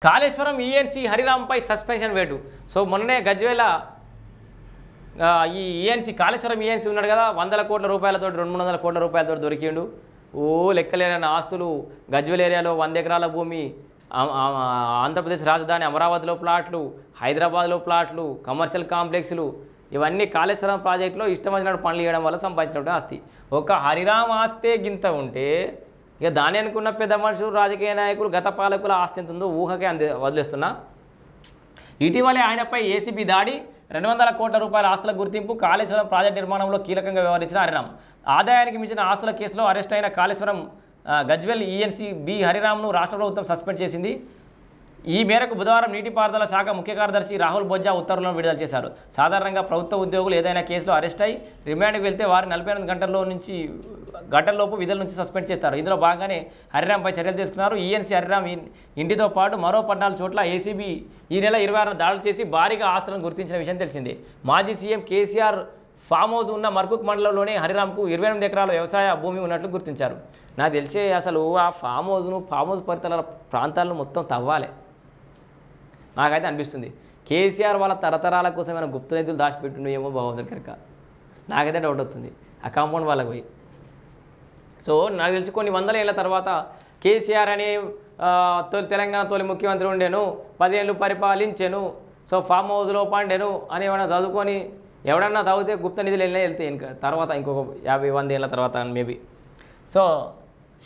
Kaleshwaram ENC హరిరాంపై suspension వేటు. So మొన్ననే గజ్వేల ఈ ఈఎన్సీ కాళేశ్వరం ఈఎన్సీ ఉన్నాడు కదా, 100 కోట్ల రూపాయలతో 200-300 కోట్ల రూపాయలతో దొరికిండు. ఓ లెక్కలేని ఆస్తులు, గజ్వేల్ ఏరియాలో 100 ఎకరాల భూమి, ఆంధ్రప్రదేశ్ రాజధాని అమరావతిలో ప్లాట్లు, హైదరాబాద్లో ప్లాట్లు, కమర్షియల్ కాంప్లెక్స్లు, ఇవన్నీ కాళేశ్వరం ప్రాజెక్టులో ఇష్టం వచ్చినట్టు పనులు చేయడం వల్ల సంపాదించినట్టు ఆస్తి. ఒక హరిరామ్ ఆస్తే గింత ఉంటే ఇక దాని అనుకున్న పెద్ద మనుషులు, రాజకీయ నాయకులు, గత పాలకుల ఆస్తి ఎంత ఉందో ఊహకే వదిలేస్తున్నా. ఇటీవలే ఆయనపై ఏసీబీ దాడి, 200 కోట్ల రూపాయల ఆస్తుల గుర్తింపు, కాళేశ్వరం ప్రాజెక్టు నిర్మాణంలో కీలకంగా వ్యవహరించిన హరిరామ్. ఆదాయానికి మించిన ఆస్తుల కేసులో అరెస్ట్ అయిన కాళేశ్వరం గజ్వేల్ ఈఎన్సీ బి హరిరామ్ను రాష్ట్ర ప్రభుత్వం సస్పెండ్ చేసింది. ఈ మేరకు బుధవారం నీటిపారుదల శాఖ ముఖ్య కార్యదర్శి రాహుల్ బొజ్జా ఉత్తర్వులను విడుదల చేశారు. సాధారణంగా ప్రభుత్వ ఉద్యోగులు ఏదైనా కేసులో అరెస్ట్ అయి రిమాండ్కి వెళ్తే వారిని 48 గంటల్లోపు విధుల నుంచి సస్పెండ్ చేస్తారు. ఇందులో భాగంగానే హరిరామ్పై చర్యలు తీసుకున్నారు. ఈఎన్సీ హరిరామ్ ఇంటితో పాటు మరో 14 చోట్ల ఏసీబీ ఈ నెల 26న దాడులు చేసి భారీగా ఆస్తులను గుర్తించిన విషయం తెలిసిందే. మాజీ సీఎం కేసీఆర్ ఫామ్ హౌస్ ఉన్న మర్కుక్ మండలంలోనే హరిరామ్కు 28 ఎకరాల వ్యవసాయ భూమి ఉన్నట్లు గుర్తించారు. నాకు తెలిసే అసలు ఆ ఫామ్ హౌస్ పరితల ప్రాంతాలను మొత్తం తవ్వాలి నాకైతే అనిపిస్తుంది. కేసీఆర్ వాళ్ళ తరతరాల కోసం ఏమైనా గుప్త నిధులు దాచిపెట్టిండు ఏమో బాగుంది కనుక నాకైతే డౌట్ అవుతుంది ఆ కాంపౌండ్ వాళ్ళకి పోయి. సో నాకు తెలిసి కొన్ని 100 ఏళ్ళ తర్వాత కేసీఆర్ అనే తెలంగాణ తొలి ముఖ్యమంత్రి ఉండేను, 10 ఏళ్ళు పరిపాలించాను, సో ఫామ్ హౌస్లో పండాను అని ఏమైనా చదువుకొని ఎవడన్నా తాగితే గుప్త నిధులు వెళ్తాయి ఇంకా తర్వాత ఇంకొక 50-100 ఏళ్ళ తర్వాత మేబీ. సో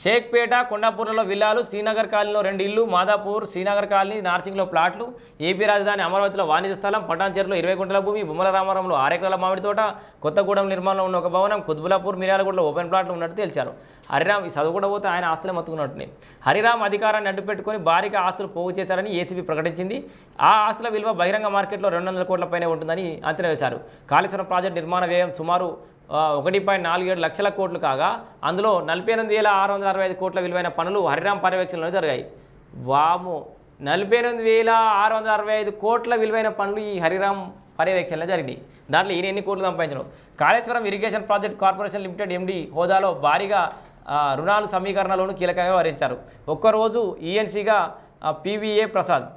షేక్పేట, కొండాపూర్లలో విల్లాలు, శ్రీనగర్ కాలనీలో 2 ఇళ్ళు, మాదాపూర్, శ్రీనగర్ కాలనీ, నార్సింగ్లో ప్లాట్లు, ఏపీ రాజధాని అమరావతిలో వాణిజ్య స్థలం, పటాన్చెరులో 20 గుంటల భూమి, బొమ్మల రామారంలో 6 ఎకరాల మామిడి తోట, కొత్తగూడెం నిర్మాణంలో ఉన్న ఒక భవనం, కుత్బులాపూర్, మిర్యాలగూడలో ఓపెన్ ప్లాట్లు ఉన్నట్టు తేల్చారు. హరిరామ్ ఈ చదువు కూడా పోతే ఆయన ఆస్తులే మొత్తుకున్నట్టునే. హరిరామ్ అధికారాన్ని అడ్డుపెట్టుకుని భారీగా ఆస్తులు పోగు చేశారని ఏసీబీ ప్రకటించింది. ఆ ఆస్తుల విలువ బహిరంగ మార్కెట్లో 200 కోట్ల పైనే ఉంటుందని అంచనా వేశారు. కాళేశ్వరం ప్రాజెక్టు నిర్మాణ వ్యయం సుమారు 1.47 లక్షల కోట్లు కాగా అందులో 48,665 కోట్ల విలువైన పనులు హరిరామ్ పర్యవేక్షణలో జరిగాయి. వాము 48,665 కోట్ల విలువైన పనులు ఈ హరిరామ్ పర్యవేక్షణలో జరిగినాయి. దాంట్లో ఈయన ఎన్ని కోట్లు సంపాదించడం. Kaleshwaram irrigation project corporation limited MD హోదాలో భారీగా రుణాలు సమీకరణలోనూ కీలకంగా వ్యవహరించారు. ఒక్కరోజు ఈఎన్సీగా పీవీఏ ప్రసాద్.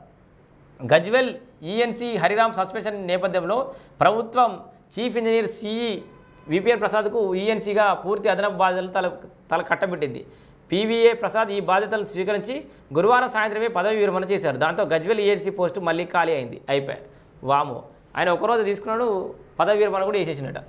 గజ్వేల్ ఈఎన్సీ హరిరామ్ సస్పెన్షన్ నేపథ్యంలో ప్రభుత్వం చీఫ్ ఇంజనీర్ సిఈ విపిఎన్ ప్రసాద్కు ఈఎన్సీగా పూర్తి అదనపు బాధ్యతలు తల కట్టబెట్టింది. పీవీఏ ప్రసాద్ ఈ బాధ్యతలను స్వీకరించి గురువారం సాయంత్రమే పదవి విరమణ చేశారు. దాంతో గజ్వేల్ ఈఎన్సీ పోస్టు మళ్ళీ ఖాళీ అయింది. అయిపోయాయి వాము ఆయన ఒకరోజు తీసుకున్నాడు, పదవి విరమణ కూడా వేసేసినట్ట.